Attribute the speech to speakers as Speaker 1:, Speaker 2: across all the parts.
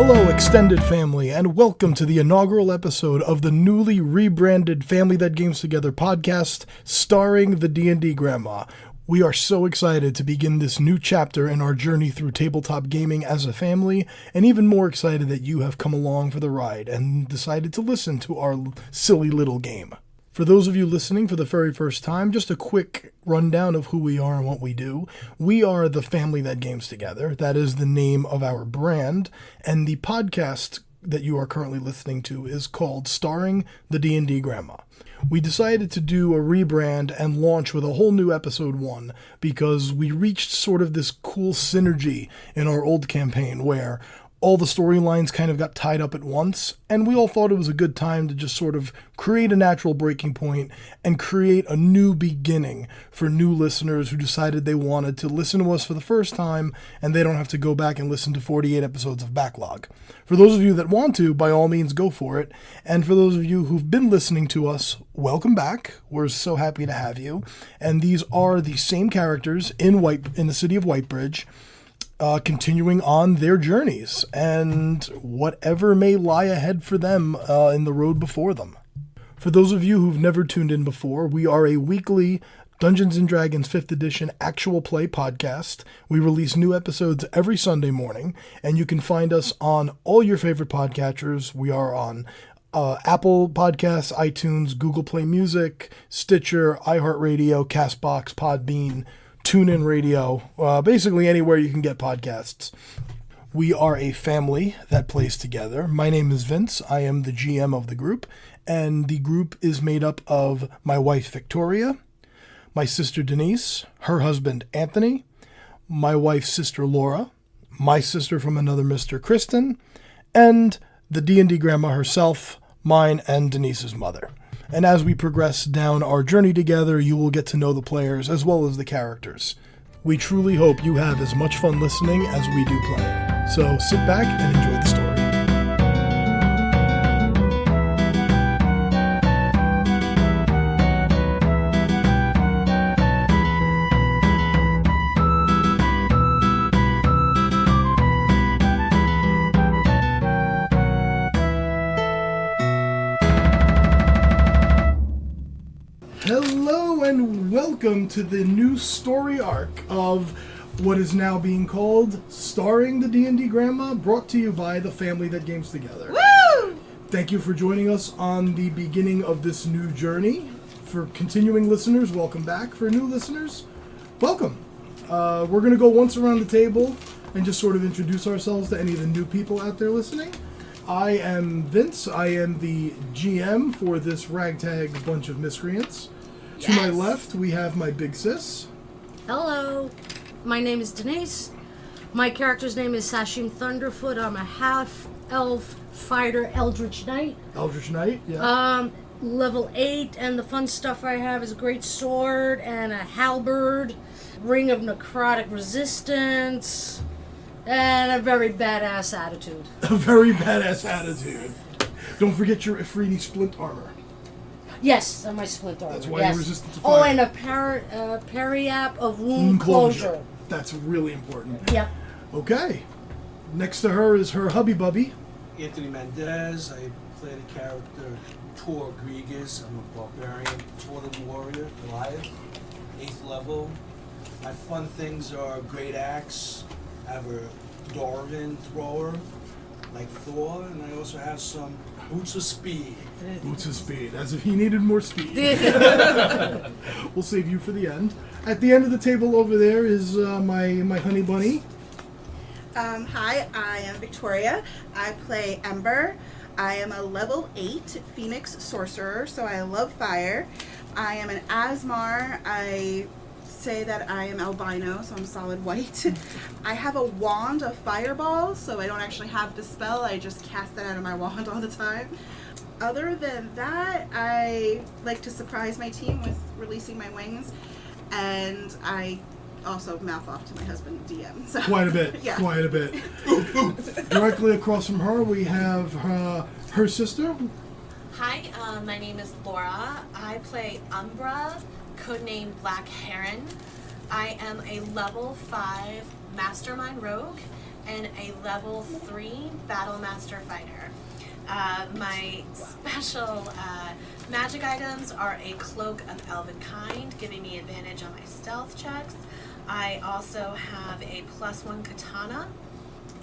Speaker 1: Hello, extended family, and welcome to the inaugural episode of the newly rebranded Family That Games Together podcast, starring the D&D Grandma. We are so excited to begin this new chapter in our journey through tabletop gaming as a family, and even more excited that you have come along for the ride and decided to listen to our silly little game. For those of you listening for the very first time, just a quick rundown of who we are and what we do. We are the Family That Games Together. That is the name of our brand, and the podcast that you are currently listening to is called Starring the D&D Grandma. We decided to do a rebrand and launch with a whole new episode 1 because we reached sort of this cool synergy in our old campaign where all the storylines kind of got tied up at once, and we all thought it was a good time to just sort of create a natural breaking point and create a new beginning for new listeners who decided they wanted to listen to us for the first time and they don't have to go back and listen to 48 episodes of backlog. For those of you that want to, by all means, go for it. And for those of you who've been listening to us, welcome back. We're so happy to have you. And these are the same characters in the city of Whitebridge, continuing on their journeys and whatever may lie ahead for them in the road before them. For those of you who've never tuned in before, we are a weekly Dungeons & Dragons 5th edition actual play podcast. We release new episodes every Sunday morning, and you can find us on all your favorite podcatchers. We are on Apple Podcasts, iTunes, Google Play Music, Stitcher, iHeartRadio, CastBox, Podbean, TuneIn Radio, basically anywhere you can get podcasts. We are a family that plays together. My name is Vince. I am the GM of the group, and the group is made up of my wife, Victoria, my sister, Denise, her husband, Anthony, my wife's sister, Laura, my sister from another Mr. Kristen, and the D&D Grandma herself, mine and Denise's mother. And as we progress down our journey together, you will get to know the players as well as the characters. We truly hope you have as much fun listening as we do playing. So sit back and enjoy the story. Hello and welcome to the new story arc of what is now being called Starring the D&D Grandma, brought to you by the Family That Games Together.
Speaker 2: Woo!
Speaker 1: Thank you for joining us on the beginning of this new journey. For continuing listeners, welcome back. For new listeners, welcome. We're going to go once around the table and just sort of introduce ourselves to any of the new people out there listening. I am Vince. I am the GM for this ragtag bunch of miscreants.
Speaker 2: Yes.
Speaker 1: To my left, we have my big sis.
Speaker 2: Hello, my name is Denise. My character's name is Sashim Thunderfoot. I'm a half-elf fighter Eldritch Knight.
Speaker 1: Eldritch Knight, yeah.
Speaker 2: Level 8, and the fun stuff I have is a great sword and a halberd, ring of necrotic resistance, and a very badass attitude.
Speaker 1: A very badass attitude. Don't forget your Ifriti splint armor.
Speaker 2: Yes, and my split armor.
Speaker 1: That's why
Speaker 2: yes.
Speaker 1: you're resistant to fire.
Speaker 2: Oh, and a periap of wound closure.
Speaker 1: That's really important.
Speaker 2: Yep.
Speaker 1: Okay. Next to her is her hubby bubby.
Speaker 3: Anthony Mendez. I play the character Tor Grigas. I'm a barbarian, totem warrior, Goliath, 8th level. My fun things are great axe. I have a Dwarven thrower, like Thor, and I also have some boots of speed.
Speaker 1: Boots of speed, as if he needed more speed. We'll save you for the end. At the end of the table over there is my honey bunny.
Speaker 4: Hi, I am Victoria. I play Ember. I am a level 8 Phoenix Sorcerer, so I love fire. I am an Asmar. I say that I am albino, so I'm solid white. I have a wand of fireball, so I don't actually have the spell. I just cast that out of my wand all the time. Other than that, I like to surprise my team with releasing my wings, and I also mouth off to my husband, DM. So.
Speaker 1: Quite a bit,
Speaker 4: yeah.
Speaker 1: Quite a bit. Directly across from her, we have her sister.
Speaker 5: Hi, my name is Laura. I play Umbra, codename Black Heron. I am a level 5 Mastermind Rogue, and a level 3 Battle Master Fighter. My special magic items are a Cloak of Elven Kind, giving me advantage on my stealth checks. I also have a +1 katana,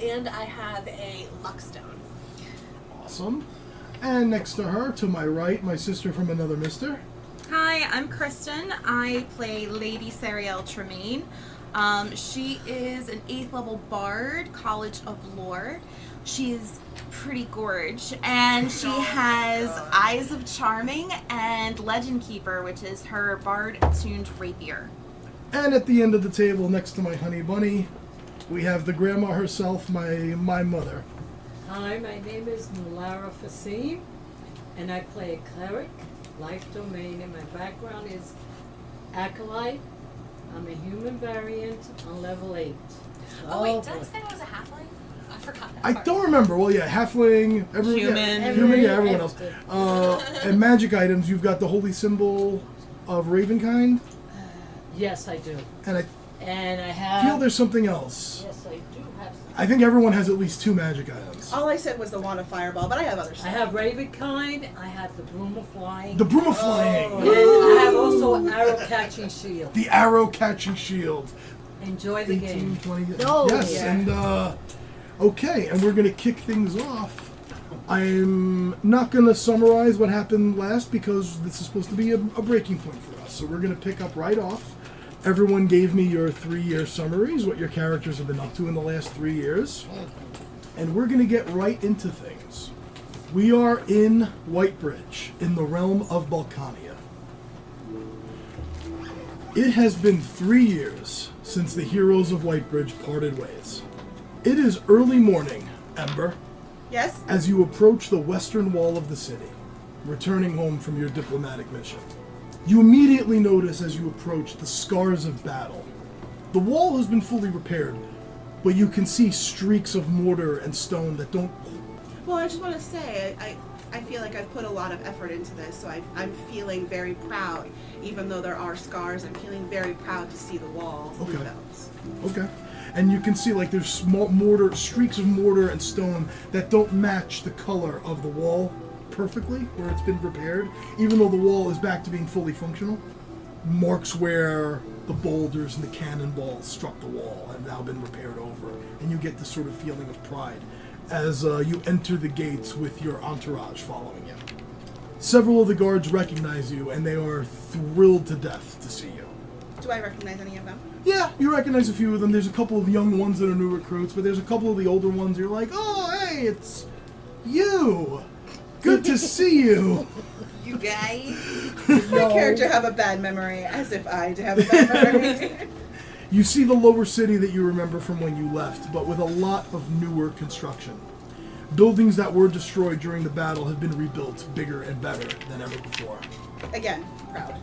Speaker 5: and I have a luckstone.
Speaker 1: Awesome. And next to her, to my right, my sister from another mister.
Speaker 6: Hi, I'm Kristen. I play Lady Sarielle Tremaine. She is an 8th level bard, College of Lore. She's pretty gorge, and she has Eyes of Charming and Legend Keeper, which is her bard-attuned rapier.
Speaker 1: And at the end of the table, next to my honey bunny, we have the grandma herself, my mother.
Speaker 7: Hi, my name is Nulara Fasim, and I play a cleric, life domain, and my background is acolyte. I'm a human variant on level 8.
Speaker 5: Oh wait, did I say I was a halfling? I forgot that
Speaker 1: I
Speaker 5: part.
Speaker 1: don't remember. Well, yeah, halfling,
Speaker 6: Human.
Speaker 1: yeah, everyone else. And magic items, you've got the holy symbol of Ravenkind,
Speaker 7: Yes, I do.
Speaker 1: and I
Speaker 7: And I have...
Speaker 1: feel there's something else.
Speaker 7: Yes, I do have some.
Speaker 1: I think everyone has at least 2 magic items.
Speaker 4: All I said was the wand of fireball, but I have other
Speaker 7: I
Speaker 4: stuff.
Speaker 7: have Ravenkind, I have the Broom of Flying,
Speaker 1: The broom of flying,
Speaker 7: and I have also an arrow-catching shield.
Speaker 1: the arrow catching shield.
Speaker 7: Enjoy the
Speaker 1: 18,
Speaker 7: game.
Speaker 1: 20.
Speaker 2: Oh,
Speaker 1: yes,
Speaker 2: yeah.
Speaker 1: and okay, and we're gonna kick things off. I'm not gonna summarize what happened last because this is supposed to be a breaking point for us. So we're gonna pick up right off. Everyone gave me your 3-year summaries, what your characters have been up to in the last 3 years, and we're gonna get right into things. We are in Whitebridge, in the realm of Balkania. It has been 3 years since the heroes of Whitebridge parted ways. It is early morning, Ember,
Speaker 4: Yes?
Speaker 1: as you approach the western wall of the city, returning home from your diplomatic mission. You immediately notice as you approach the scars of battle. The wall has been fully repaired, but you can see streaks of mortar and stone that don't...
Speaker 4: Well, I just want to say, I feel like I've put a lot of effort into this, so I'm feeling very proud. Even though there are scars, I'm feeling very proud to see the wall
Speaker 1: Okay.
Speaker 4: rebuilt.
Speaker 1: Okay. And you can see like there's small mortar, streaks of mortar and stone that don't match the color of the wall perfectly where it's been repaired, even though the wall is back to being fully functional. Marks where the boulders and the cannonballs struck the wall have now been repaired over, and you get this sort of feeling of pride as you enter the gates with your entourage following you. Several of the guards recognize you, and they are thrilled to death to see you.
Speaker 4: Do I recognize any of them?
Speaker 1: Yeah, you recognize a few of them. There's a couple of young ones that are new recruits, but there's a couple of the older ones you're like, oh, hey, it's you. Good to see you.
Speaker 6: You guys?
Speaker 4: My character have a bad memory, as if I have a bad memory.
Speaker 1: You see the lower city that you remember from when you left, but with a lot of newer construction. Buildings that were destroyed during the battle have been rebuilt bigger and better than ever before.
Speaker 4: Again, proud.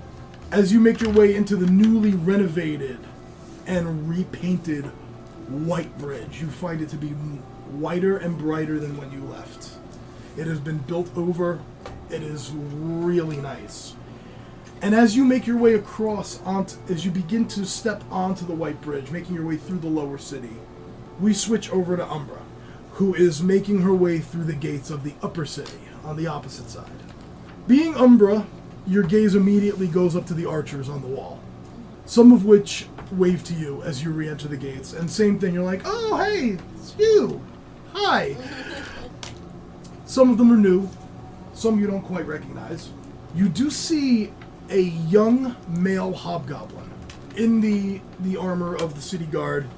Speaker 1: As you make your way into the newly renovated and repainted White Bridge, you find it to be whiter and brighter than when you left. It has been built over. It is really nice. And as you make your way across, as you begin to step onto the White Bridge, making your way through the lower city, we switch over to Umbra, who is making her way through the gates of the upper city on the opposite side. Being Umbra, your gaze immediately goes up to the archers on the wall, some of which wave to you as you re-enter the gates. And same thing, you're like, oh, hey, it's you. Hi. Some of them are new, some you don't quite recognize. You do see a young male hobgoblin in the armor of the city guard.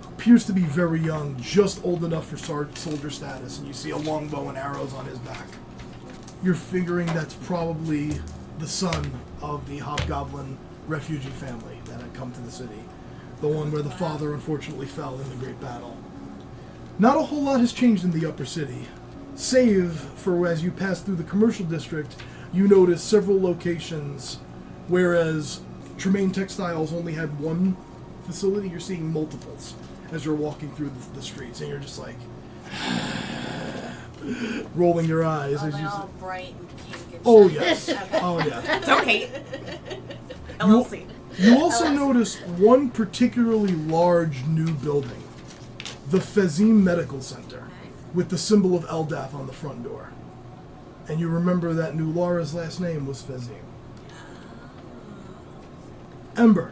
Speaker 1: Appears to be very young, just old enough for soldier status, and you see a long bow and arrows on his back. You're figuring that's probably the son of the hobgoblin refugee family that had come to the city. The one where the father unfortunately fell in the great battle. Not a whole lot has changed in the upper city, save for as you pass through the commercial district, you notice several locations, whereas Tremaine Textiles only had one facility, you're seeing multiples as you're walking through the streets, and you're just like rolling your eyes
Speaker 5: Are
Speaker 1: as
Speaker 5: they
Speaker 1: you
Speaker 5: all bright and pink and
Speaker 1: Oh
Speaker 5: shiny?
Speaker 1: yes.
Speaker 5: Okay.
Speaker 1: Oh yeah.
Speaker 6: Don't hate. LLC.
Speaker 1: You also notice one particularly large new building. the Fezim Medical Center,
Speaker 5: Okay.
Speaker 1: with the symbol of Eldath on the front door. And you remember that Nulara's last name was Fezim. Ember.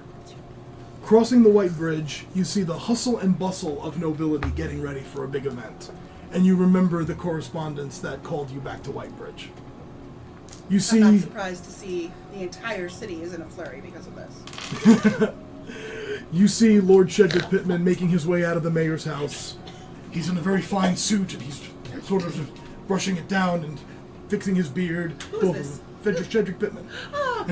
Speaker 1: Crossing the White Bridge, you see the hustle and bustle of nobility getting ready for a big event. And you remember the correspondence that called you back to White Bridge. You
Speaker 4: I'm not
Speaker 1: see,
Speaker 4: surprised to see the entire city is in a flurry because of this.
Speaker 1: you see Lord Shedrick Pittman making his way out of the mayor's house. He's in a very fine suit, and he's sort of brushing it down and fixing his beard.
Speaker 4: Who is this?
Speaker 1: Shedrick Pittman.
Speaker 4: Oh,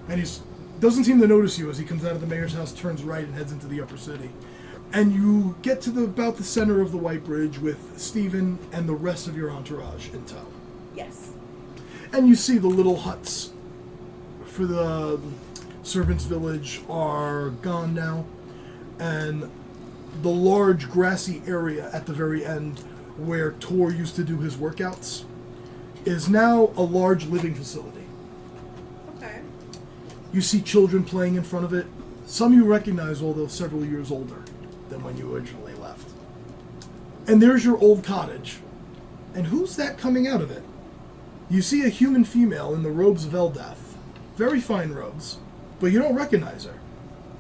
Speaker 1: And he's doesn't seem to notice you as he comes out of the mayor's house, turns right, and heads into the upper city. And you get to about the center of the White Bridge with Stephen and the rest of your entourage in tow.
Speaker 4: yes.
Speaker 1: And you see the little huts for the servants' village are gone now, and the large grassy area at the very end where Tor used to do his workouts is now a large living facility.
Speaker 4: Okay.
Speaker 1: You see children playing in front of it. Some you recognize, although several years older than when you originally left. And there's your old cottage. And who's that coming out of it? You see a human female in the robes of Eldath. Very fine robes, but you don't recognize her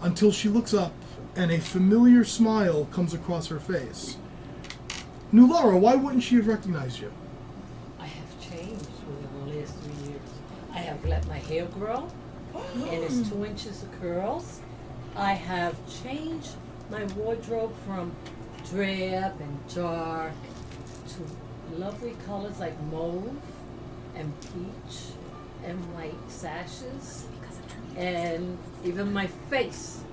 Speaker 1: until she looks up and a familiar smile comes across her face. Nulara, why wouldn't she have recognized you?
Speaker 7: I have changed within the last 3 years. I have let my hair grow, and it's 2 inches of curls. I have changed my wardrobe from drab and dark to lovely colors like mauve and peach and white sashes.
Speaker 5: Because of Tremaine.
Speaker 7: And even my face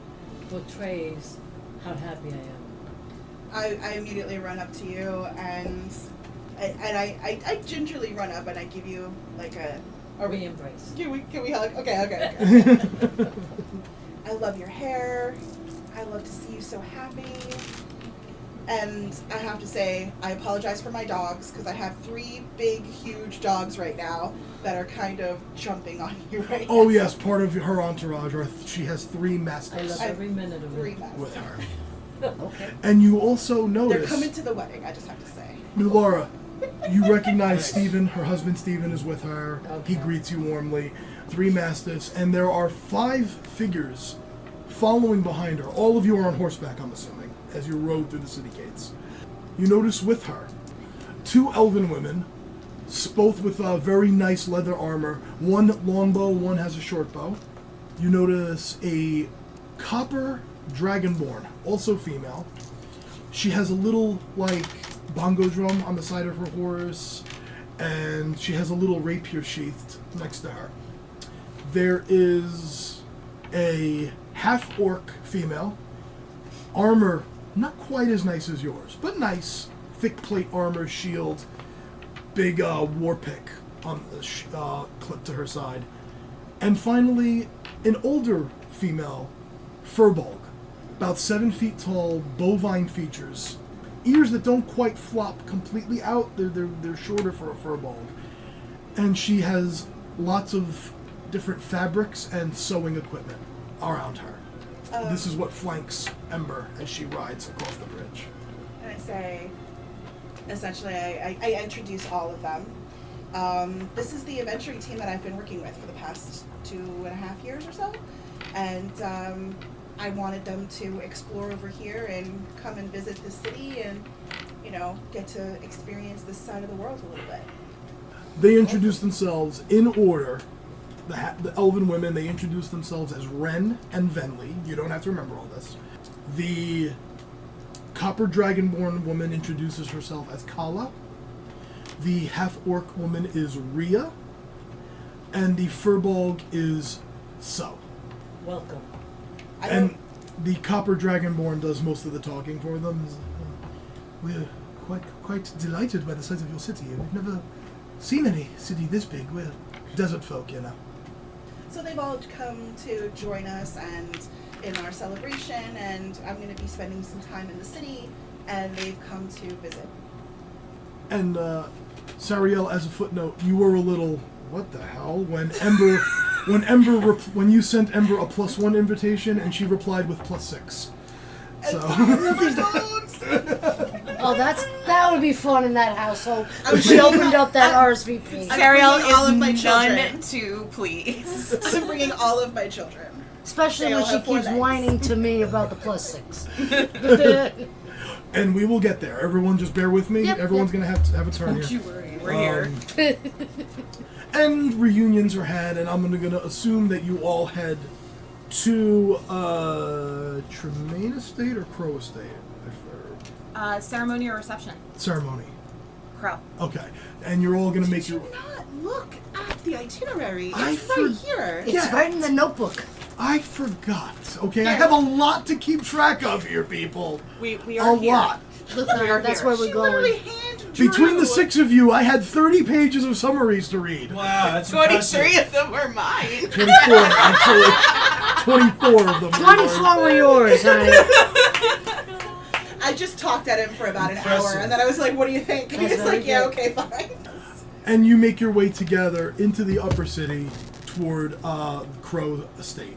Speaker 7: portrays how happy I am.
Speaker 4: I immediately run up to you and I gingerly run up and I give you like a
Speaker 7: We embrace.
Speaker 4: Can we hug? Okay. I love your hair. I love to see you so happy. And I have to say, I apologize for my dogs because I have 3 big, huge dogs right now that are kind of jumping on you right now.
Speaker 1: Oh yes, part of her entourage, she has 3
Speaker 7: I
Speaker 1: mastiffs
Speaker 7: love every minute of
Speaker 4: 3
Speaker 7: it.
Speaker 4: masks.
Speaker 1: with her.
Speaker 7: Okay.
Speaker 1: And you also
Speaker 4: They're
Speaker 1: notice,
Speaker 4: coming to the wedding, I just have to say.
Speaker 1: Nulara, you recognize Stephen, her husband Stephen is with her. He
Speaker 7: Okay.
Speaker 1: greets you warmly. 3 mastiffs, and there are 5 figures following behind her. All of you are on horseback, I'm assuming, as you rode through the city gates. You notice with her 2 elven women, both with very nice leather armor. One longbow, one has a short bow. You notice a copper dragonborn, also female. She has a little, like, bongo drum on the side of her horse, and she has a little rapier sheathed next to her. There is a half-orc female, armor not quite as nice as yours, but nice, thick plate armor, shield, big war pick on the clip to her side. And finally, an older female, furbolg, about 7 feet tall, bovine features, ears that don't quite flop completely out. They're shorter for a furbolg, and she has lots of different fabrics and sewing equipment around her. This is what flanks Ember as she rides across the bridge.
Speaker 4: And I say, essentially, I introduce all of them. This is the adventuring team that I've been working with for the past 2.5 years or so. And I wanted them to explore over here and come and visit the city and, get to experience this side of the world a little bit.
Speaker 1: They introduce themselves in order. The elven women, they introduce themselves as Ren and Venli. You don't have to remember all this. The copper dragonborn woman introduces herself as Kala. The half-orc woman is Rhea. And the furbolg is So.
Speaker 7: Welcome.
Speaker 1: And the copper dragonborn does most of the talking for them. We're quite delighted by the size of your city. We've never seen any city this big. We're desert folk,
Speaker 4: So they've all come to join us and in our celebration, and I'm going to be spending some time in the city, and they've come to visit.
Speaker 1: And Sarielle, as a footnote, you were a little, what the hell, when you sent Ember a +1 invitation and she replied with +6. So
Speaker 2: Oh, that would be fun in that household. She opened up that RSVP.
Speaker 6: Sarielle
Speaker 4: bringing all of my
Speaker 6: is
Speaker 4: children.
Speaker 6: none too pleased.
Speaker 4: I'm bringing all of my children.
Speaker 2: Especially
Speaker 4: They
Speaker 2: when
Speaker 4: all
Speaker 2: she
Speaker 4: have 4
Speaker 2: keeps
Speaker 4: legs.
Speaker 2: whining to me about the +6.
Speaker 1: and we will get there. Everyone just bear with me.
Speaker 2: Yep,
Speaker 1: Everyone's
Speaker 2: yep.
Speaker 1: gonna have a turn
Speaker 6: Don't
Speaker 1: here.
Speaker 6: you worry, we're here.
Speaker 1: And reunions are had, and I'm gonna assume that you all head to Tremaine Estate or Crowe Estate?
Speaker 6: Ceremony or reception?
Speaker 1: Ceremony.
Speaker 6: Crowe.
Speaker 1: Okay. And you're all gonna make
Speaker 4: Did
Speaker 1: your.
Speaker 4: you not look at the itinerary?
Speaker 1: I
Speaker 4: It's right here.
Speaker 2: It's
Speaker 1: Yeah.
Speaker 2: right in the notebook.
Speaker 1: I forgot. Okay, I have a lot to keep track of here, people.
Speaker 6: We
Speaker 1: A
Speaker 6: are here.
Speaker 1: lot.
Speaker 2: Look,
Speaker 6: We are
Speaker 2: that's
Speaker 6: here.
Speaker 2: where we're
Speaker 4: She literally
Speaker 2: going.
Speaker 4: hand drew.
Speaker 1: Between the 6 of you, I had 30 pages of summaries to read.
Speaker 3: Wow, that's
Speaker 6: 23
Speaker 3: impressive.
Speaker 6: of them were mine.
Speaker 1: 24, actually. 24 of them.
Speaker 2: 24 were yours, honey.
Speaker 4: I just talked at him for about an
Speaker 3: Impressive.
Speaker 4: hour, and then I was like, "What do you think?" And
Speaker 2: That's
Speaker 4: he's like,
Speaker 2: very
Speaker 4: "Yeah,
Speaker 2: good.
Speaker 4: okay, fine."
Speaker 1: And you make your way together into the upper city toward Crowe Estate.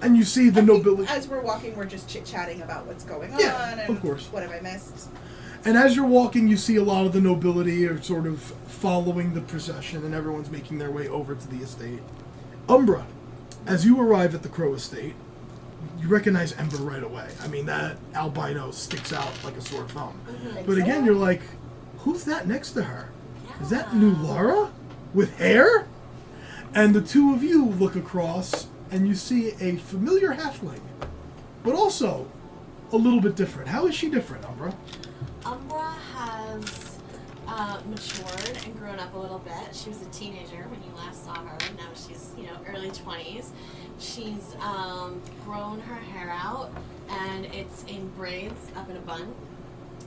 Speaker 1: And you see the
Speaker 4: I think
Speaker 1: nobility.
Speaker 4: as we're walking, we're just chit-chatting about what's going
Speaker 1: Yeah,
Speaker 4: on and
Speaker 1: of course.
Speaker 4: what have I missed.
Speaker 1: And as you're walking, you see a lot of the nobility are sort of following the procession, and everyone's making their way over to the estate. Umbra, as you arrive at the Crowe Estate, you recognize Ember right away. I mean, that albino sticks out like a sore thumb. But again, you're like, who's that next to her? Is that new Laura? With hair? And the two of you look across, and you see a familiar halfling, but also a little bit different. How is she different, Umbra?
Speaker 5: Umbra has matured and grown up a little bit. She was a teenager when you last saw her. Now she's, early 20s. She's grown her hair out, and it's in braids up in a bun.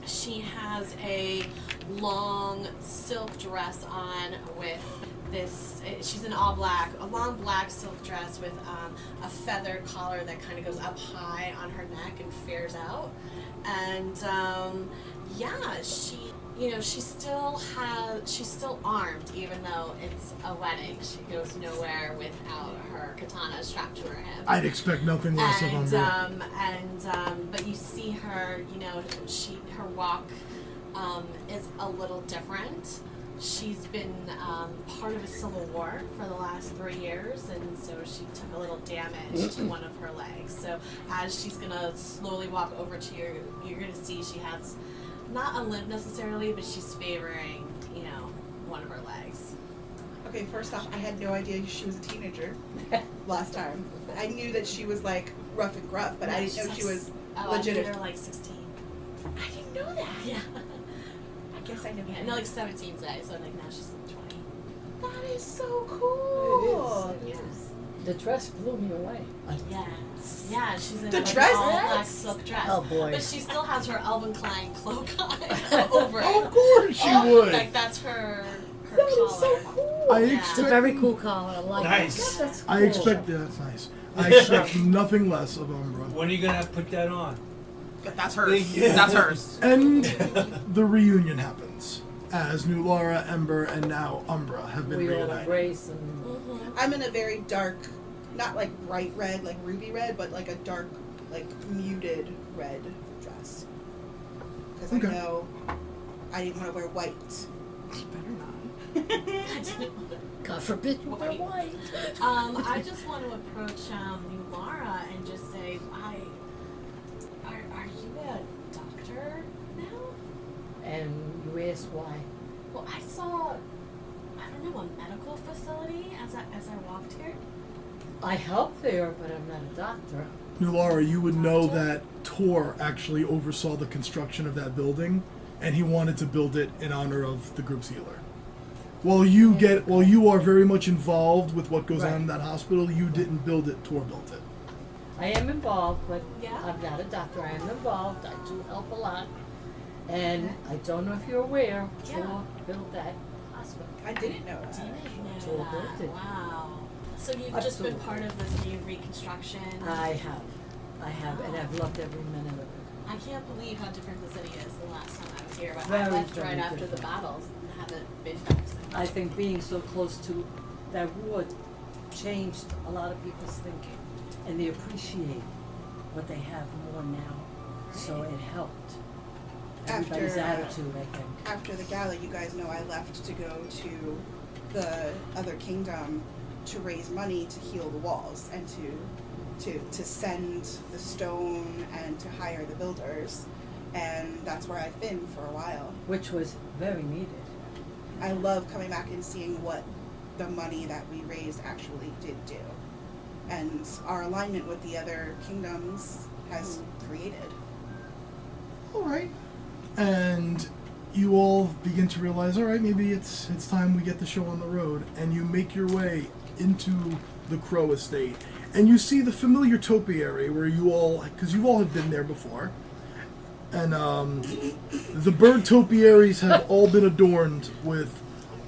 Speaker 5: She has a long silk dress on with this, she's in all black, a long black silk dress with a feathered collar that kind of goes up high on her neck and flares out. And she's still armed, even though it's a wedding. She goes nowhere without her katana strapped to her hip.
Speaker 1: I'd expect nothing less of Umbra.
Speaker 5: But you see her, her walk is a little different. She's been part of a civil war for the last 3 years, and so she took a little damage to one of her legs. So as she's gonna slowly walk over to you, you're gonna see she has not a limp necessarily, but she's favoring, one of her legs.
Speaker 4: Okay, first off, I had no idea she was a teenager last time. I knew that she was like rough and gruff, but I didn't know she was legit.
Speaker 5: I think they're like 16.
Speaker 4: I didn't know that.
Speaker 5: Yeah.
Speaker 4: I guess I never.
Speaker 5: Yeah, no, like 17 today, so like now she's 20.
Speaker 4: That is so cool.
Speaker 7: It is. The dress blew me away.
Speaker 5: Yes. Yeah, she's in
Speaker 4: The
Speaker 5: like
Speaker 4: dress?
Speaker 5: an all black silk dress.
Speaker 7: Oh, boy.
Speaker 5: But she still has her Elven Klein cloak on over it.
Speaker 1: Of course she would.
Speaker 5: Like that's her
Speaker 4: That is
Speaker 5: collar.
Speaker 4: so cool.
Speaker 1: I
Speaker 5: Yeah.
Speaker 2: It's a
Speaker 1: expect.
Speaker 2: very cool collar. I like
Speaker 3: Nice.
Speaker 7: That's cool.
Speaker 1: I expect. Yeah, that's nice. I expect nothing less of Umbra.
Speaker 3: When are you gonna put that on?
Speaker 6: That's hers.
Speaker 3: Yeah.
Speaker 6: That's hers.
Speaker 1: And the reunion happens as New Laura, Ember, and now Umbra have been
Speaker 7: We all
Speaker 1: reunited.
Speaker 7: embrace and
Speaker 4: I'm in a very dark, not like bright red, like ruby red, but like a dark, like muted red dress. Because
Speaker 1: Okay.
Speaker 4: I know I didn't want to wear white.
Speaker 6: Better not.
Speaker 2: God forbid you wear white.
Speaker 5: I just want to approach New Laura and just say, are you a doctor now?
Speaker 7: and you ask why.
Speaker 5: Well, I saw, I don't know, a medical facility as I walked here.
Speaker 7: I help there, but I'm not a doctor.
Speaker 1: New Laura, you would know that Tor actually oversaw the construction of that building, and he wanted to build it in honor of the group's healer. While you are very much involved with what goes on in that hospital, you didn't build it. Tor built it.
Speaker 7: I am involved, but
Speaker 5: Yeah.
Speaker 7: I'm not a doctor. I am involved. I do help a lot. And I don't know if you're aware,
Speaker 5: Yeah.
Speaker 7: Tor built that hospital.
Speaker 4: I didn't know that.
Speaker 5: Didn't know
Speaker 7: Tor
Speaker 5: that.
Speaker 7: built it.
Speaker 5: Wow. So you've just been
Speaker 7: Absolutely.
Speaker 5: part of this new reconstruction.
Speaker 7: I have, and I've loved every minute of it.
Speaker 5: I can't believe how different the city is the last time I was here. But I
Speaker 7: Very,
Speaker 5: left
Speaker 7: very
Speaker 5: right after the
Speaker 7: different.
Speaker 5: battles and haven't been back since.
Speaker 7: I think being so close to that wood changed a lot of people's thinking, and they appreciate what they have more now. So it helped.
Speaker 4: After
Speaker 7: Everybody's attitude, I think.
Speaker 4: after the gala, you guys know I left to go to the other kingdom to raise money to heal the walls and to send the stone and to hire the builders. And that's where I've been for a while.
Speaker 7: Which was very needed.
Speaker 4: I love coming back and seeing what the money that we raised actually did do. And our alignment with the other kingdoms has created.
Speaker 1: All right. And you all begin to realize, all right, maybe it's time we get the show on the road. And you make your way into the Crowe estate. And you see the familiar topiary where you all, because you all have been there before. And the bird topiaries have all been adorned with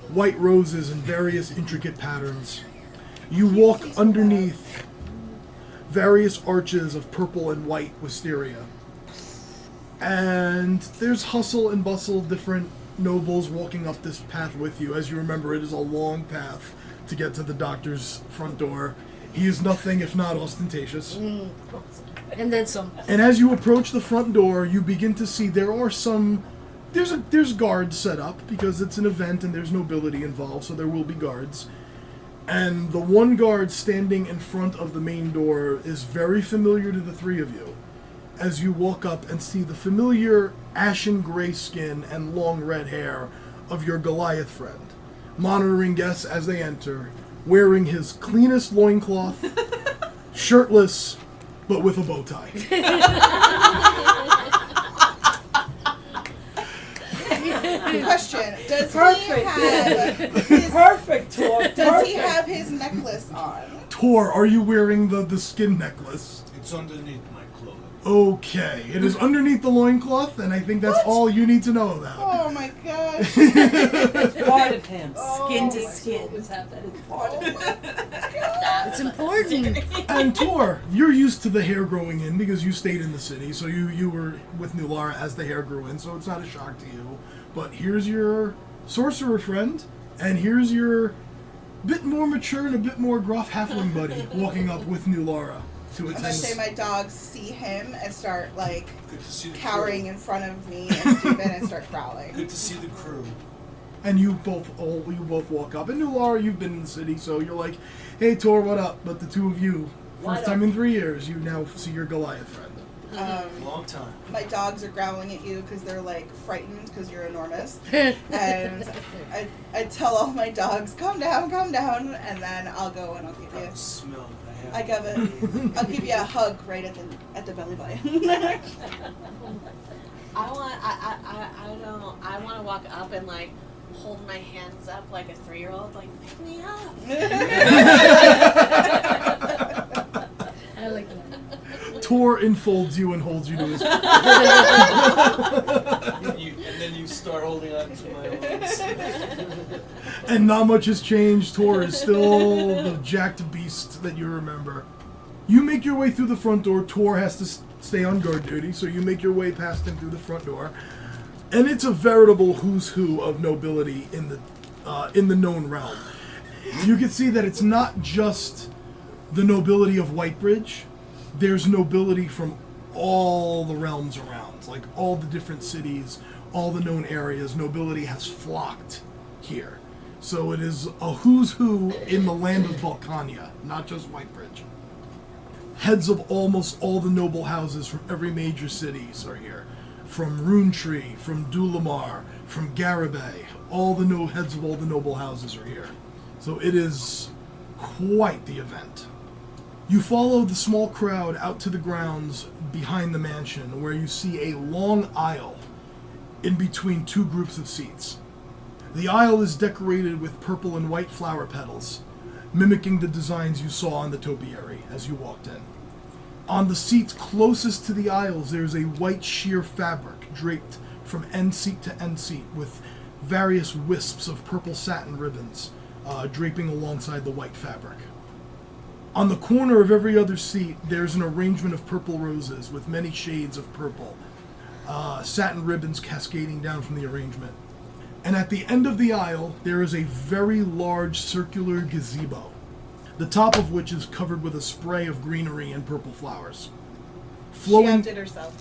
Speaker 1: white roses and various intricate patterns. You walk underneath various arches of purple and white wisteria. And there's hustle and bustle, different nobles walking up this path with you. As you remember, it is a long path to get to the doctor's front door. He is nothing if not ostentatious.
Speaker 2: And then some.
Speaker 1: And as you approach the front door, you begin to see there are some... There's guards set up, because it's an event and there's nobility involved, so there will be guards. And the one guard standing in front of the main door is very familiar to the three of you, as you walk up and see the familiar ashen gray skin and long red hair of your Goliath friend, monitoring guests as they enter, wearing his cleanest loincloth, shirtless, but with a bow tie.
Speaker 4: Question: Does
Speaker 7: Perfect.
Speaker 4: he have his necklace on?
Speaker 1: Tor, are you wearing the skin necklace?
Speaker 3: It's underneath my clothing.
Speaker 1: Okay, it is underneath the loincloth, and I think that's all you need to know about.
Speaker 4: Oh my gosh!
Speaker 7: It's part of him.
Speaker 5: Skin to skin.
Speaker 7: Always have that. It's
Speaker 4: Oh
Speaker 7: part
Speaker 4: my
Speaker 7: of him.
Speaker 4: god!
Speaker 2: It's important.
Speaker 1: And Tor, you're used to the hair growing in because you stayed in the city, so you were with Nulara as the hair grew in, so it's not a shock to you. But here's your sorcerer friend, and here's your bit more mature and a bit more gruff halfling buddy walking up with Nulara to
Speaker 4: I'm gonna
Speaker 1: attend.
Speaker 4: say my dogs see him and start like
Speaker 3: Good to see the
Speaker 4: cowering
Speaker 3: crew.
Speaker 4: in front of me and Steven and start growling.
Speaker 3: Good to see the crew.
Speaker 1: And you both walk up. And Nulara, you've been in the city, so you're like, hey Tor, what up? But the two of you,
Speaker 7: What
Speaker 1: first time
Speaker 7: up?
Speaker 1: in 3 years, you now see your Goliath friend.
Speaker 3: Long time.
Speaker 4: My dogs are growling at you because they're like frightened because you're enormous. And I tell all my dogs, calm down, and then I'll go and I'll give you.
Speaker 3: Smell that I have.
Speaker 4: I'll give you a hug right at the belly button.
Speaker 5: I want to walk up and like hold my hands up like a 3-year-old, like pick me up.
Speaker 2: I like that.
Speaker 1: Tor enfolds you and holds you to his.
Speaker 3: And then you start holding on to my arms.
Speaker 1: And not much has changed. Tor is still the jacked beast that you remember. You make your way through the front door. Tor has to stay on guard duty, so you make your way past him through the front door. And it's a veritable who's who of nobility in the known realm. You can see that it's not just the nobility of Whitebridge. There's nobility from all the realms around, like all the different cities, all the known areas. Nobility has flocked here. So it is a who's who in the land of Balkania, not just Whitebridge. Heads of almost all the noble houses from every major cities are here. From Runetree, from Dulamar, from Garibay, all the heads of all the noble houses are here. So it is quite the event. You follow the small crowd out to the grounds behind the mansion, where you see a long aisle in between two groups of seats. The aisle is decorated with purple and white flower petals, mimicking the designs you saw on the topiary as you walked in. On the seats closest to the aisles, there's a white sheer fabric draped from end seat to end seat with various wisps of purple satin ribbons draping alongside the white fabric. On the corner of every other seat, there's an arrangement of purple roses with many shades of purple, satin ribbons cascading down from the arrangement. And at the end of the aisle, there is a very large circular gazebo, the top of which is covered with a spray of greenery and purple flowers.
Speaker 4: She
Speaker 1: Flowing,
Speaker 4: outdid herself.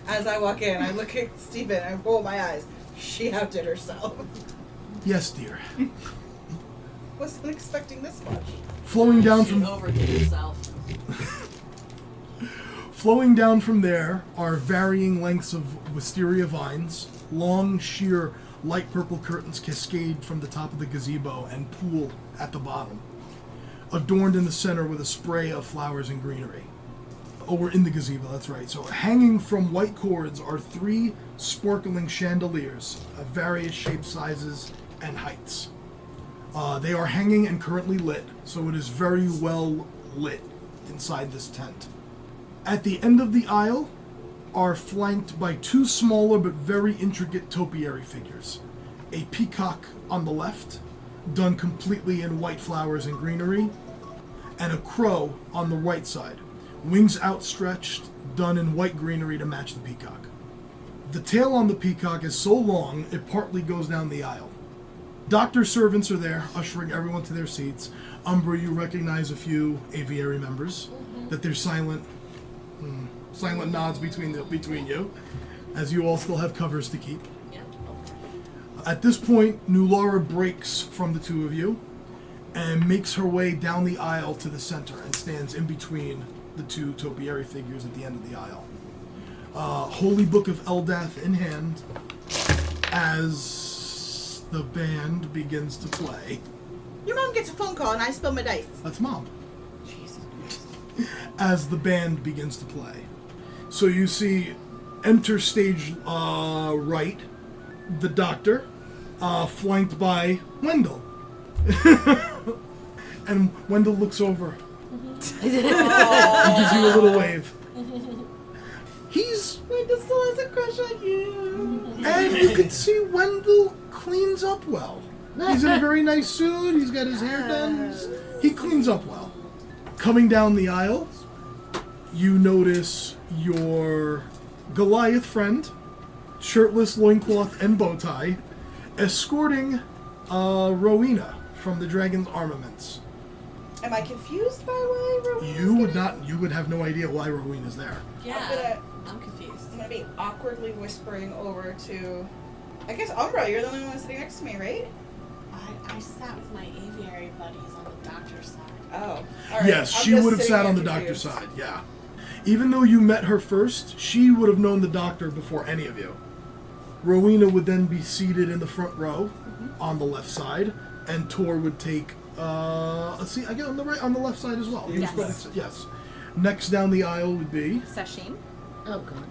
Speaker 4: As I walk in, I look at Stephen, I roll my eyes. She outdid herself.
Speaker 1: Yes, dear.
Speaker 4: Wasn't expecting this much.
Speaker 1: Flowing down
Speaker 8: She
Speaker 1: from
Speaker 8: overdid herself.
Speaker 1: Flowing down from there are varying lengths of wisteria vines, long, sheer, light purple curtains cascade from the top of the gazebo and pool at the bottom, adorned in the center with a spray of flowers and greenery. Oh, we're in the gazebo, that's right. So hanging from white cords are 3 sparkling chandeliers of various shapes, sizes, and heights. They are hanging and currently lit, so it is very well lit inside this tent. At the end of the aisle are flanked by 2 smaller but very intricate topiary figures. A peacock on the left, done completely in white flowers and greenery, and a crow on the right side, wings outstretched, done in white greenery to match the peacock. The tail on the peacock is so long, it partly goes down the aisle. Doctor servants are there, ushering everyone to their seats. Umbra, you recognize a few aviary members, that they're silent nods between you, as you all still have covers to keep.
Speaker 8: Yeah.
Speaker 1: At this point, Nulara breaks from the 2 of you and makes her way down the aisle to the center and stands in between the 2 topiary figures at the end of the aisle. Holy Book of Eldath in hand, as the band begins to play.
Speaker 4: Your mom gets a phone call and I spill my dice.
Speaker 1: That's Mom.
Speaker 4: Jesus Christ.
Speaker 1: As the band begins to play. So you see, enter stage right, the Doctor, flanked by Wendell. And Wendell looks over and gives you a little wave.
Speaker 4: Wendell still has a crush on you.
Speaker 1: And you can see Wendell cleans up well. He's in a very nice suit, he's got his hair done, he cleans up well. Coming down the aisle, you notice your Goliath friend, shirtless, loincloth, and bow tie, escorting Rowena from the Dragon's Armaments.
Speaker 4: Am I confused by why Rowena's
Speaker 1: You would have no idea why Rowena's there.
Speaker 8: Yeah. I'm confused.
Speaker 4: I'm gonna be awkwardly whispering over to, I guess, Umbra. You're the only one sitting next to me, right?
Speaker 5: I sat with my aviary buddies on the doctor's side.
Speaker 4: Oh, all right.
Speaker 1: Yes,
Speaker 4: I'm
Speaker 1: she
Speaker 4: just
Speaker 1: would have
Speaker 4: sitting
Speaker 1: sat on the
Speaker 4: here
Speaker 1: Doctor's
Speaker 4: confused.
Speaker 1: side, yeah. Even though you met her first, she would have known the Doctor before any of you. Rowena would then be seated in the front row on the left side, and Tor would take let's see, I get on the left side as well.
Speaker 6: Yes.
Speaker 1: Yes. Next down the aisle would be,
Speaker 6: Sashim.
Speaker 2: Oh, God.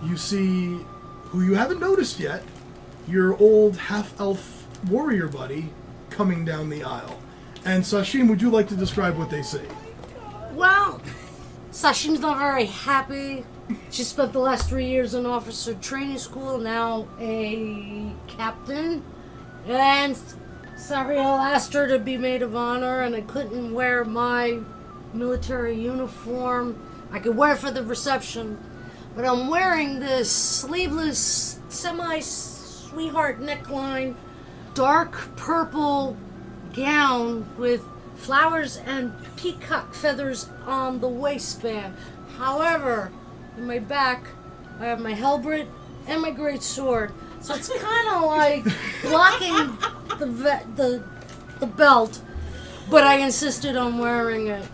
Speaker 1: you see, who you haven't noticed yet, your old half-elf warrior buddy coming down the aisle. And Sashim, would you like to describe what they see?
Speaker 2: Well, Sashim's not very happy. She spent the last 3 years in officer training school, now a captain. And Sarielle asked her to be maid of honor, and I couldn't wear my military uniform. I could wear it for the reception, but I'm wearing this sleeveless, semi-sweetheart neckline, dark purple gown with flowers and peacock feathers on the waistband. However, in my back, I have my halberd and my great sword. So it's kind of like blocking the belt, but I insisted on wearing it.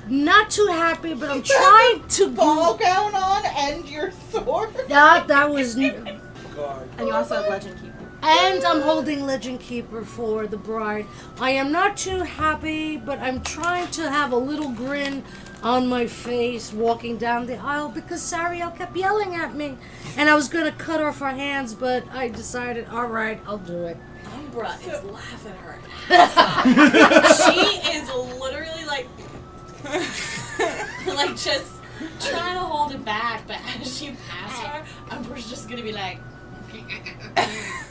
Speaker 2: Not too happy, but I'm trying to
Speaker 4: Ball gown on and your sword.
Speaker 2: that was.
Speaker 3: Guard.
Speaker 6: And you also have Legend Keeper.
Speaker 2: And I'm holding Legend Keeper for the bride. I am not too happy, but I'm trying to have a little grin on my face walking down the aisle because Sarielle kept yelling at me. And I was going to cut off her hands, but I decided, all right, I'll do it.
Speaker 8: Umbra is laughing her ass off. She is literally like just trying to hold it back, but as you pass her, Umbra's just gonna be like,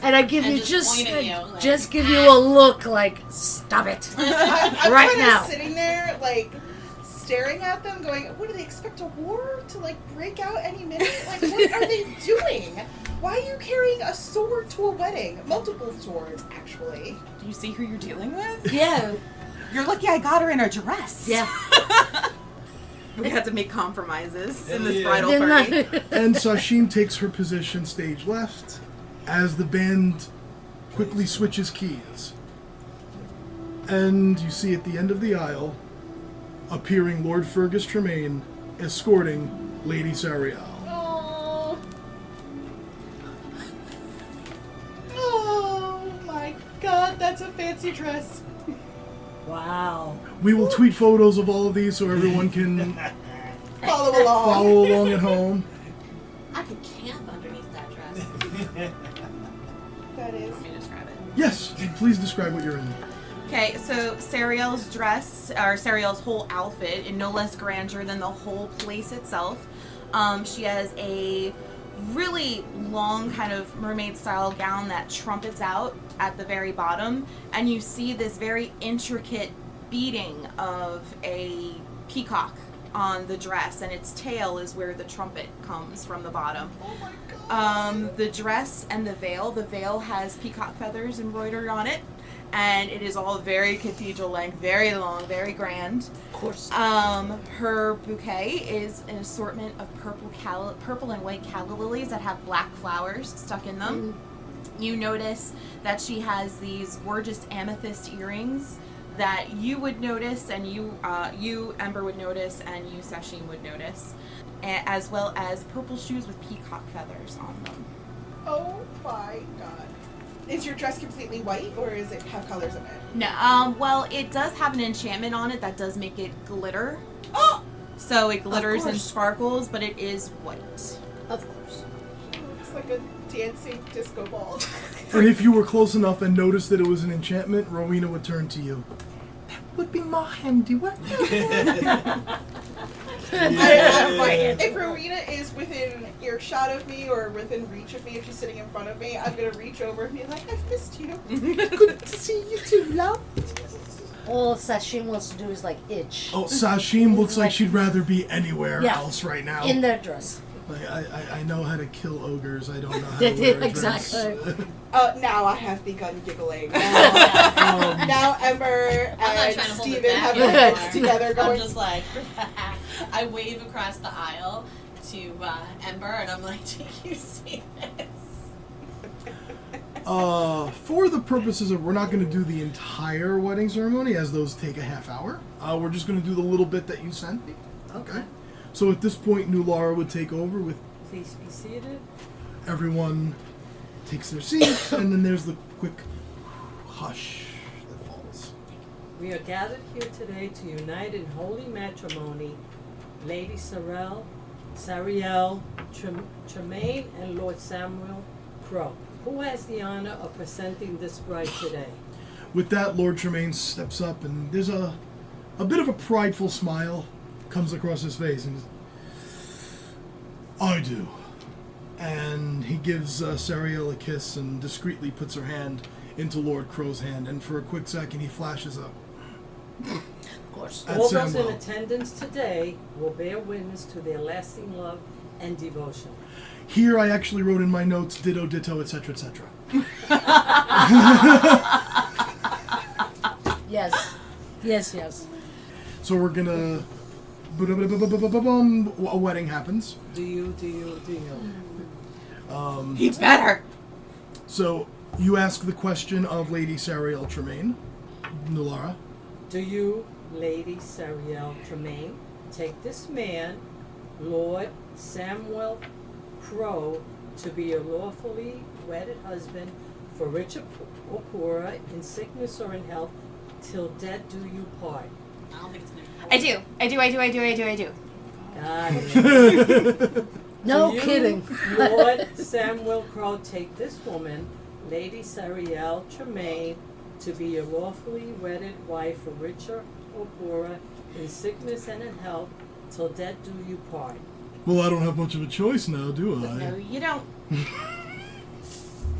Speaker 2: And I give
Speaker 8: and
Speaker 2: you
Speaker 8: just point at you, like,
Speaker 2: just give you a look like, stop it.
Speaker 4: I'm
Speaker 2: Right
Speaker 4: kinda
Speaker 2: now.
Speaker 4: sitting there, like, staring at them, going, what, do they expect a war to, like, break out any minute? Like, what are they doing? Why are you carrying a sword to a wedding? Multiple swords, actually.
Speaker 6: Do you see who you're dealing with?
Speaker 2: Yeah.
Speaker 6: You're lucky I got her in a dress.
Speaker 2: Yeah.
Speaker 6: We had to make compromises in this
Speaker 3: Yeah.
Speaker 6: bridal
Speaker 2: Didn't
Speaker 6: party.
Speaker 2: I?
Speaker 1: And Sashim takes her position stage left as the band quickly switches keys. And you see at the end of the aisle, appearing Lord Fergus Tremaine, escorting Lady Sarielle.
Speaker 4: Oh my god, that's a fancy dress.
Speaker 7: Wow.
Speaker 1: We will tweet photos of all of these so everyone can
Speaker 4: Follow along.
Speaker 1: follow along at home.
Speaker 8: I could camp underneath that dress.
Speaker 4: That is.
Speaker 6: Let me describe it.
Speaker 1: Yes, please describe what you're in.
Speaker 6: Okay, so Sarielle's dress, or Sarielle's whole outfit, in no less grandeur than the whole place itself. She has a really long kind of mermaid style gown that trumpets out at the very bottom, and you see this very intricate beading of a peacock on the dress, and its tail is where the trumpet comes from the bottom. The dress and the veil has peacock feathers embroidered on it, and it is all very cathedral length, very long, very grand.
Speaker 2: Of course.
Speaker 6: Her bouquet is an assortment of purple and white calla lilies that have black flowers stuck in them. You notice that she has these gorgeous amethyst earrings that you would notice, and you Ember would notice, and you Sashim would notice, as well as purple shoes with peacock feathers on them.
Speaker 4: Oh my god. Is your dress completely white, or does it have colors in it?
Speaker 6: No, well, it does have an enchantment on it that does make it glitter.
Speaker 4: Oh!
Speaker 6: So it glitters and
Speaker 2: course.
Speaker 6: sparkles, but it is white.
Speaker 2: Of course.
Speaker 4: Looks like a dancing disco ball.
Speaker 1: And if you were close enough and noticed that it was an enchantment, Rowena would turn to you. That would be my handiwork.
Speaker 4: If Rowena is within earshot of me or within reach of me, if she's sitting in front of me, I'm gonna reach over and be like, I've missed you.
Speaker 1: Good to see you too, love.
Speaker 2: All Sashim wants to do is like itch
Speaker 1: Oh, Sashim looks like she'd rather be anywhere
Speaker 2: Yeah.
Speaker 1: else right now.
Speaker 2: in their dress.
Speaker 1: Like, I know how to kill ogres. I don't know how to wear a dress.
Speaker 2: Exactly.
Speaker 4: Now I have begun giggling. Now Ember
Speaker 8: I'm not
Speaker 4: and
Speaker 8: trying to hold it
Speaker 4: Steven
Speaker 8: back
Speaker 4: have their
Speaker 8: anymore.
Speaker 4: heads together
Speaker 8: I'm
Speaker 4: going,
Speaker 8: just like, I wave across the aisle to Ember, and I'm like, do you see this?
Speaker 1: For the purposes of, we're not going to do the entire wedding ceremony, as those take a half hour. We're just going to do the little bit that you sent me. Okay. So at this point, New Lara would take over with
Speaker 7: Please be seated.
Speaker 1: everyone takes their seats, and then there's the quick hush that falls.
Speaker 7: We are gathered here today to unite in holy matrimony Lady Sarielle, Tremaine, and Lord Samwell Crowe. Who has the honor of presenting this bride today?
Speaker 1: With that, Lord Tremaine steps up, and there's a bit of a prideful smile comes across his face, and I do. And he gives Sarielle a kiss and discreetly puts her hand into Lord Crowe's hand, and for a quick second he flashes up.
Speaker 2: Of course.
Speaker 1: At
Speaker 7: All those in
Speaker 1: Samwell.
Speaker 7: attendance today will bear witness to their lasting love and devotion.
Speaker 1: Here I actually wrote in my notes, ditto, ditto, etc., etc.
Speaker 2: Yes. Yes, yes.
Speaker 1: So we're gonna... A wedding happens.
Speaker 7: Do you?
Speaker 6: He better.
Speaker 1: So you ask the question of Lady Sarielle Tremaine, Nulara.
Speaker 7: Do you, Lady Sarielle Tremaine, take this man, Lord Samwell Crowe, to be your lawfully wedded husband, for richer or poorer, in sickness or in health, till death do you part?
Speaker 8: I don't think it's gonna be
Speaker 6: I do.
Speaker 7: Got it.
Speaker 2: No
Speaker 7: Do you,
Speaker 2: kidding.
Speaker 7: Lord Samwell Crowe, take this woman, Lady Sarielle Tremaine, to be your lawfully wedded wife, for richer or poorer, in sickness and in health, till death do you part.
Speaker 1: Well, I don't have much of a choice now, do I?
Speaker 6: No, you don't.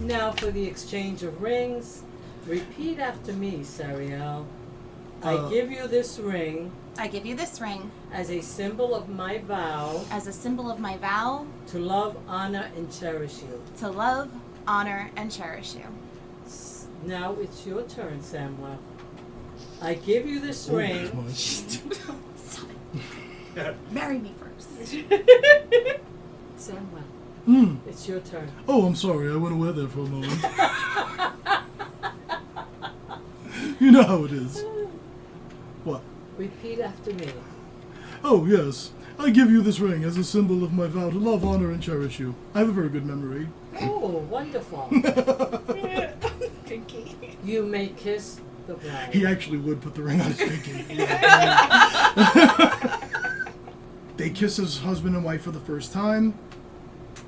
Speaker 7: Now for the exchange of rings. Repeat after me, Sarielle. I give you this ring
Speaker 6: I give you this ring
Speaker 7: as a symbol of my vow
Speaker 6: as a symbol of my vow
Speaker 7: to love, honor, and cherish you.
Speaker 6: to love, honor, and cherish you.
Speaker 7: Now it's your turn, Samwell. I give you this
Speaker 1: Oh,
Speaker 7: ring
Speaker 1: gosh.
Speaker 6: Marry me first.
Speaker 7: Samwell, it's your turn.
Speaker 1: Oh, I'm sorry. I went away there for a moment. You know how it is. What?
Speaker 7: Repeat after me.
Speaker 1: Oh, yes. I give you this ring as a symbol of my vow to love, honor, and cherish you. I have a very good memory.
Speaker 7: Oh, wonderful.
Speaker 4: Pinky.
Speaker 7: You may kiss the bride.
Speaker 1: He actually would put the ring on his pinky. They kiss as husband and wife for the first time.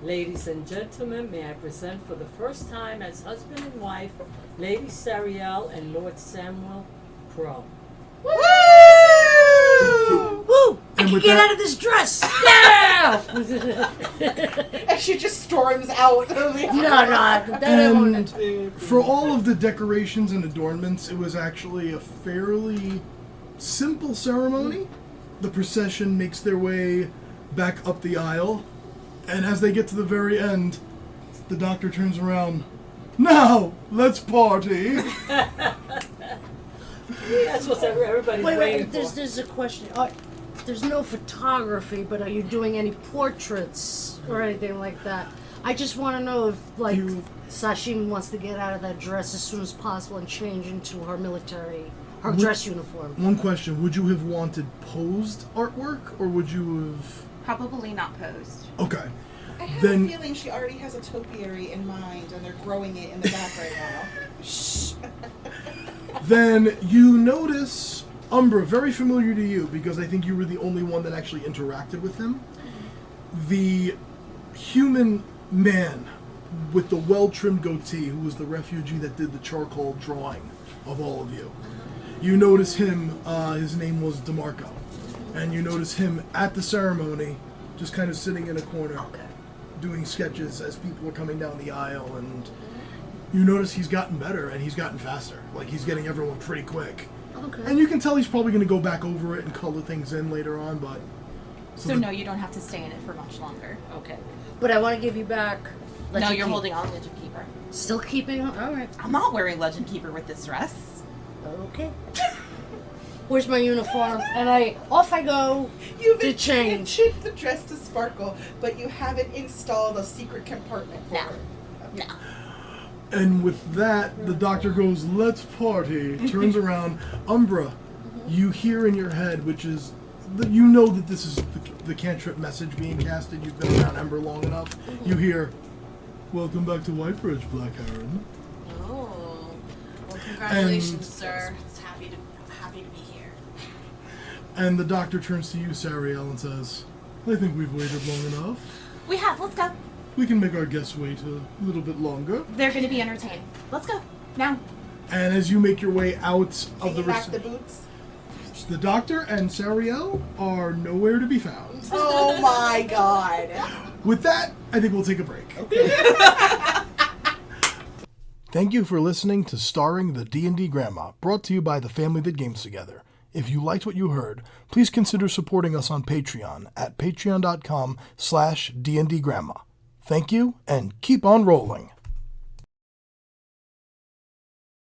Speaker 7: Ladies and gentlemen, may I present for the first time as husband and wife, Lady Sarielle and Lord Samwell Crowe.
Speaker 2: Woo! I can get out of this dress! Yeah!
Speaker 4: And she just storms out.
Speaker 2: No, that I won't.
Speaker 1: And for all of the decorations and adornments, it was actually a fairly simple ceremony. The procession makes their way back up the aisle, and as they get to the very end, the doctor turns around. Now, let's party.
Speaker 7: That's what everybody's waiting
Speaker 2: Wait,
Speaker 7: for.
Speaker 2: there's a question. There's no photography, but are you doing any portraits or anything like that? I just want to know if, like, Sashimi wants to get out of that dress as soon as possible and change into her dress uniform.
Speaker 1: One question, would you have wanted posed artwork, or would you have...
Speaker 6: Probably not posed.
Speaker 1: Okay.
Speaker 4: I have
Speaker 1: Then-
Speaker 4: a feeling she already has a topiary in mind, and they're growing it in the back right now. Shh.
Speaker 1: Then you notice Umbra, very familiar to you, because I think you were the only one that actually interacted with him. The human man with the well-trimmed goatee, who was the refugee that did the charcoal drawing of all of you. You notice him, his name was DeMarco. And you notice him at the ceremony, just kind of sitting in a corner, doing sketches as people are coming down the aisle, and you notice he's gotten better and he's gotten faster. Like, he's getting everyone pretty quick.
Speaker 2: Okay.
Speaker 1: And you can tell he's probably going to go back over it and color things in later on, but...
Speaker 6: So no, you don't have to stay in it for much longer.
Speaker 2: Okay. But I want to give you back...
Speaker 6: No, you're holding on Legend Keeper.
Speaker 2: Still keeping... All right.
Speaker 6: I'm not wearing Legend Keeper with this dress.
Speaker 2: Okay. Where's my uniform? And off I go to change.
Speaker 4: You've the dress to sparkle, but you haven't installed a secret compartment for her.
Speaker 6: No.
Speaker 1: And with that, the doctor goes, let's party, turns around. Umbra, you hear in your head, which is, you know that this is the cantrip message being casted. You've been around Ember long enough. You hear, welcome back to Whitebridge, Black Heron.
Speaker 8: Oh. Well, congratulations,
Speaker 1: And-
Speaker 8: sir. It's happy to be here.
Speaker 1: And the doctor turns to you, Sarielle, and says, I think we've waited long enough.
Speaker 6: We have. Let's go.
Speaker 1: We can make our guests wait a little bit longer.
Speaker 6: They're going to be entertained. Let's go. Now.
Speaker 1: And as you make your way out of the
Speaker 4: Back the boots.
Speaker 1: the doctor and Sarielle are nowhere to be found.
Speaker 4: Oh my god.
Speaker 1: With that, I think we'll take a break. Thank you for listening to Starring the D&D Grandma, brought to you by the family that games together. If you liked what you heard, please consider supporting us on Patreon at patreon.com/DNDgrandma. Thank you, and keep on rolling.